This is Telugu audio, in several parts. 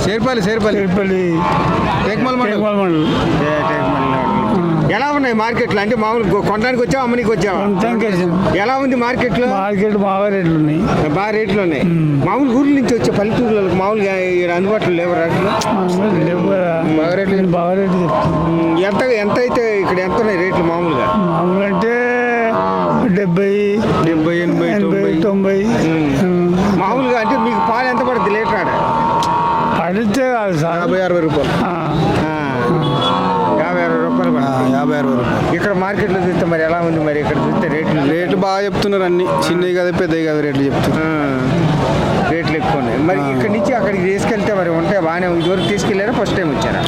చేర్పల్లి ఎలా ఉన్నాయి మార్కెట్లో? అంటే మామూలు కొనడానికి వచ్చావా, అమ్మనికి వచ్చావా? ఎలా ఉంది మార్కెట్లో? మార్కెట్ బాగా రేట్లు ఉన్నాయి. బాగా రేట్లు ఉన్నాయి. మామూలు ఊర్ల నుంచి వచ్చే పల్లెటూరులకు మామూలుగా అందుబాటులో లేవు రేట్లు. బాగా రేట్లు ఎంత ఎంత అయితే ఇక్కడ ఎంత ఉన్నాయి రేట్లు మామూలుగా? మామూలు అంటే 70, 80, 90. మామూలుగా అంటే మీకు పాలు ఎంత పడుతుంది లీటర్? ఆడ పడితే కాదు సార్, 50-60 రూపాయలు. 50-60 రూపాయలు. 50-60 రూపాయలు. ఇక్కడ మార్కెట్లో చూస్తే మరి ఎలా ఉంది? మరి ఇక్కడ చూస్తే రేట్లు బాగా చెప్తున్నారు. అన్ని చిన్నవి కదా పెద్దవి కదా రేట్లు చెప్తున్నారు. రేట్లు ఎక్కువ ఉన్నాయి. మరి ఇక్కడ నుంచి అక్కడికి తీసుకెళ్తే మరి ఉంటాయి బాగానే. ఇదివరకు తీసుకెళ్ళారా? ఫస్ట్ టైం వచ్చారా?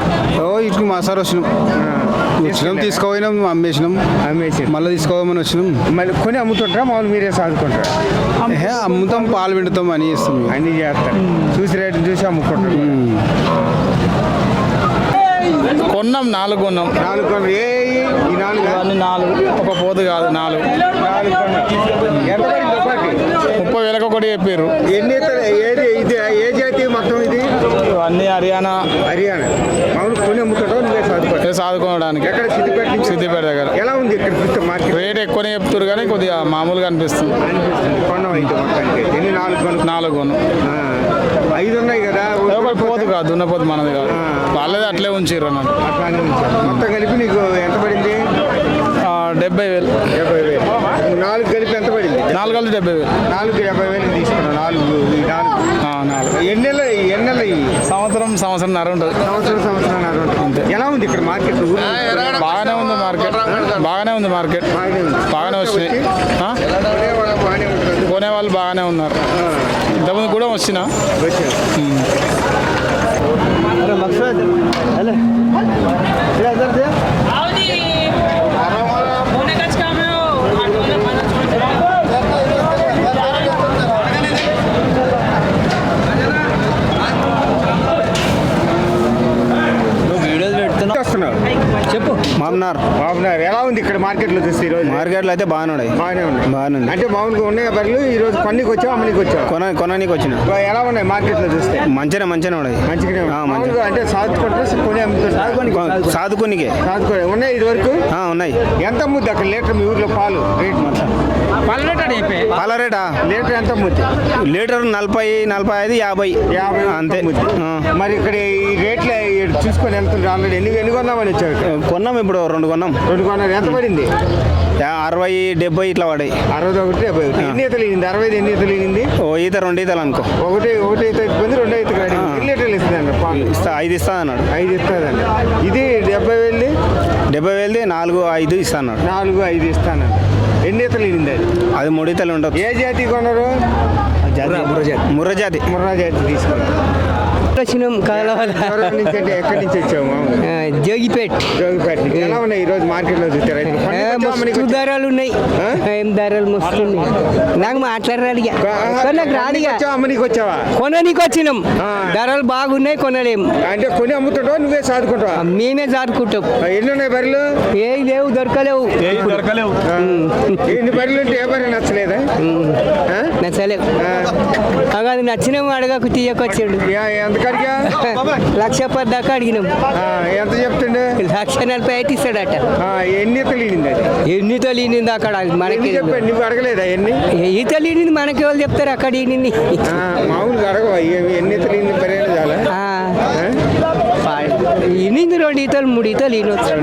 ఇటు మా సార్ వచ్చినాం తీసుకోపోయినాం, అమ్మేసి మళ్ళీ తీసుకోమని వచ్చినాం. మళ్ళీ కొని అమ్ముతుంటారా? మామూలు మీరే సాదుకుంటారా? అమ్ముతాం, పాలు పిండుతాం, అని చేస్తాం. అన్నీ చేస్తారు. చూసి రేట్లు చూసి అమ్ముకుంటారు. కొన్నాం, 4 కొన్నాం. 4 కొన్నాం. ఈ 4 ఒక పోదు కాదు, 4 ఎంత పడింది ఒకటి? 30,000 ఒకటి చెప్పారు. ఎన్ని ఏది ఇది? ఏ జాతి మొత్తం ఇది? అన్నీ హర్యానా. మామూలు కొని అమ్ముతుంటావు, నువ్వే సాదుకుంటావు? సాదుకోవడానికి. ఎక్కడ? సిద్దిపేట దగ్గర. ఎలా ఉంది ఇక్కడ చూస్తే మార్కెట్? రేట్ ఎక్కువనే చెప్తారు కానీ కొద్దిగా మామూలుగా అనిపిస్తుంది. కొన్నాం అయితే మొత్తానికి. ఎన్ని? 4 కొన్నాం. 5 ఉన్నాయి కదా. ఒకటి పోదు కాదు, దున్నపోతు మనది కాదు. వాళ్ళది అట్లే ఉంచారు అన్నట్టు. మొత్తం కలిపి నీకు ఎంత పడింది? 70,000. 70,000. 4 కలిపి ఎంత పడింది? 4 కలిపి 70,000. 70,000 తీసుకున్నాం. 4. ఎన్ని నెలలు? సంవత్సరంన్నర ఉంటుంది. సంవత్సరంన్నర ఉంటుంది. ఎలా ఉంది ఇక్కడ మార్కెట్? బాగానే ఉంది మార్కెట్. బాగానే వచ్చినాయి. కొనేవాళ్ళు బాగానే ఉన్నారు. ఇంతకుముందు కూడా వచ్చినా. చెప్పు. మామనార్. ఎలా ఉంది ఇక్కడ మార్కెట్లో చూస్తే? ఈరోజు మార్కెట్లో అయితే బాగానే ఉన్నాయి. అంటే మామూలుగా ఉన్నాయి బర్రెలు. ఈ రోజు కొన్నికి వచ్చావు, అమ్మనికి వచ్చావు? కొనడానికి వచ్చిన. ఎలా ఉన్నాయి మార్కెట్లో చూస్తే? మంచిగానే ఉన్నాయి. మామూలుగా అంటే సాదుకొనికే ఉన్నాయి. ఇది వరకు ఉన్నాయి. ఎంత అమ్ముద్ది అక్కడ లీటర్ మీ ఊర్లో పాలు రేట్? పాల రేటా? లీటర్ ఎంత అమ్ముద్ది? లీటర్ 40, 45, 50 అంతే. మరి ఇక్కడ ఈ రేట్లు చూసుకొని వెళ్తుంటే ఆల్రెడీ ఎన్ని కొన్నామని వచ్చావు? కొన్నాం, ఇప్పుడు 2 కొన్నాం. 2 కొన్నారు. ఎంత పడింది? 60, 70 ఇట్లా పడాయి. 61, 70. ఎన్ని ఈతలు ఈనింది? 60 ఎన్ని ఈతలు ఈనింది? 2 ఈతలు అనుకో. ఒకటి ఈత అయిపోయింది, 2 ఈత కాడి. ఎన్ని లీటర్లు ఇస్తుంది పాలు? 5 ఇస్తా అన్నాడు. 5 ఇస్తుందండి. ఇది 70,000. 70,000 4, 5 ఇస్తా అన్నాడు. 4, 5 ఇస్తాను. ఎన్ని ఈతలు ఈనింది? అది 3 ఈతలు ఉండదు. ఏ జాతి కొన్నారు? ముర్రా జాతి తీసుకున్నారు. ఎక్కడి నుంచి వచ్చాము? జోగిపేట. ఎలా ఉన్నాయి ఈరోజు మార్కెట్లో చూస్తారా? మస్తు ధరలు ఉన్నాయి. ఏం ధరలు మస్తు ఉన్నాయి. నాకు మాట్లాడరాదు. నాకు రాదుగా. అమ్మనికి వచ్చావా? కొననీకి వచ్చినాం. ధరలు బాగున్నాయి, కొనలేము. అంటే కొని అమ్ముతుంటావా, నువ్వే సాదుకుంటావా? మేమే సాదుకుంటాం. ఎన్ని ఉన్నాయి బర్రెలు? ఏం లేవు, దొరకలేవు. ఎన్ని బర్రెలు ఉంటే ఏ బర్రె నచ్చలేదా? నచ్చలేవు. అది నచ్చినాము, అడగకు తీయకొచ్చాడు. ఎంతకడిగా? 1,10,000 దాకా అడిగినాం. ఎంత చెప్తుండే? 1,40,000 అయితే ఇస్తాడట. ఎన్ని ఈతలు అది? ఎన్ని తొలినింది అక్కడ? మనకి చెప్పండి. నువ్వు అడగలేదా? ఎన్ని ఈతలీనింది మనకి వాళ్ళు చెప్తారు. అక్కడ ఈనింది మామూలుగా అడగవా? ఎన్ని ఈతలు ఈనింది బర్రెలు చాలా? ఈనింది 2 ఈతలు 3 ఈతలు ఈనొచ్చు.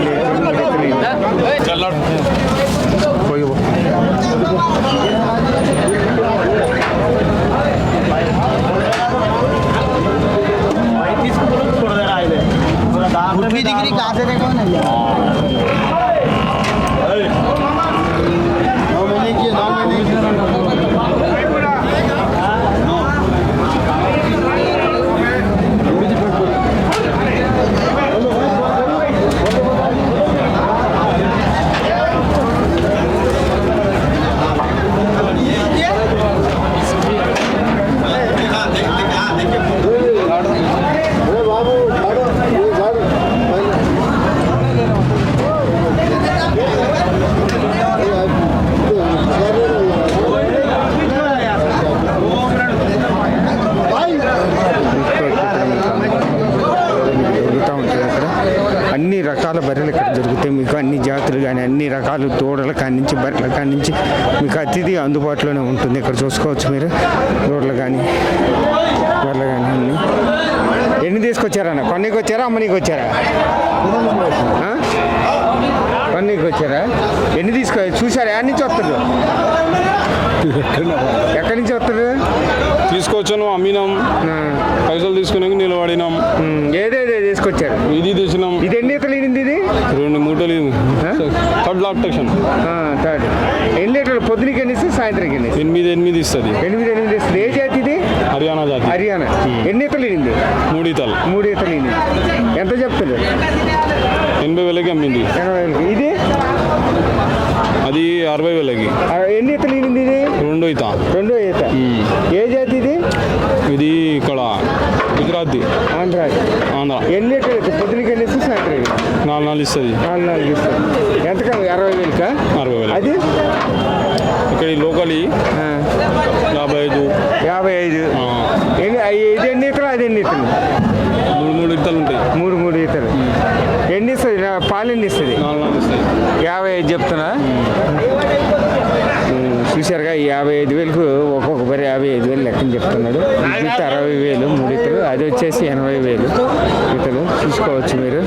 అన్ని జాతులు కానీ అన్ని రకాలు దూడల కాడి నుంచి బర్రెల కాడి నుంచి మీకు అతిథి అందుబాటులోనే ఉంటుంది. ఇక్కడ చూసుకోవచ్చు మీరు దూడలు కానీ బర్రెలు కానీ అన్ని. ఎన్ని తీసుకొచ్చారన్న? కొన్నికి వచ్చారా అమ్మనికి వచ్చారా? కొన్నికి వచ్చారా? ఎన్ని చూసారా? ఎక్కడి నుంచి వస్తారు? ఎక్కడి నుంచి వస్తారు? తీసుకొచ్చాను, అమ్మినాం, పైసలు తీసుకున్నాక నిలబడినాం. ఏదేదే తీసుకొచ్చారు? ఇది తెచ్చినాం. ఇది ఎన్ని లీటర్లు ఇనింది? ఇది 2 మూటలు. Third lactation. థర్డ్. ఎన్ని లీటర్లు? పొద్దునకి ఎన్ని ఇస్తుంది, సాయంత్రం ఎన్ని? 8 ఇస్తుంది. 8 ఇస్తుంది. ఏ జాతి ఇది? హర్యానా జాతి. హర్యానా. ఎన్ని ఈతలు ఇనింది? 3 ఈతలు. 3 ఈతలు ఇనింది. ఎంత చెప్తారు? 80,000కి అమ్మింది. 80,000. ఇది అది 60,000కి. ఎన్ని ఈతలు ఇనింది? ఇది 2 ఈత. 2 ఈత. ఏ జాతి ఇది? ఇది ఇక్కడ గుజరాత్, ఆంధ్ర. ఎన్ని లీటర్లు ఇస్తుంది? పొద్దునకి ఎన్ని ఇస్తుంది, సాయంత్రం? 4 ఇస్తుంది. 4 ఇస్తుంది. ఎంతకా? 60,000కా? 60,000. అది ఇక్కడ లోకల్ 55. 55. ఇది ఎన్ని ఈతలు, అది ఎన్ని ఈతలు? 3 ఈతలు ఉంటాయి. 3 ఈతలు. ఎన్ని ఇస్తుంది? పాలు ఎన్ని ఇస్తుంది? 4 ఇస్తాయి. 55 చెప్తున్నా. చూశారుగా, 55,000కు ఒక్కొక్క బరి 55,000 లెక్కని చెప్తున్నాడు. ఇది 60,000 3 ఈతలు. అది వచ్చేసి 80,000 ఈతలు. చూసుకోవచ్చు మీరు.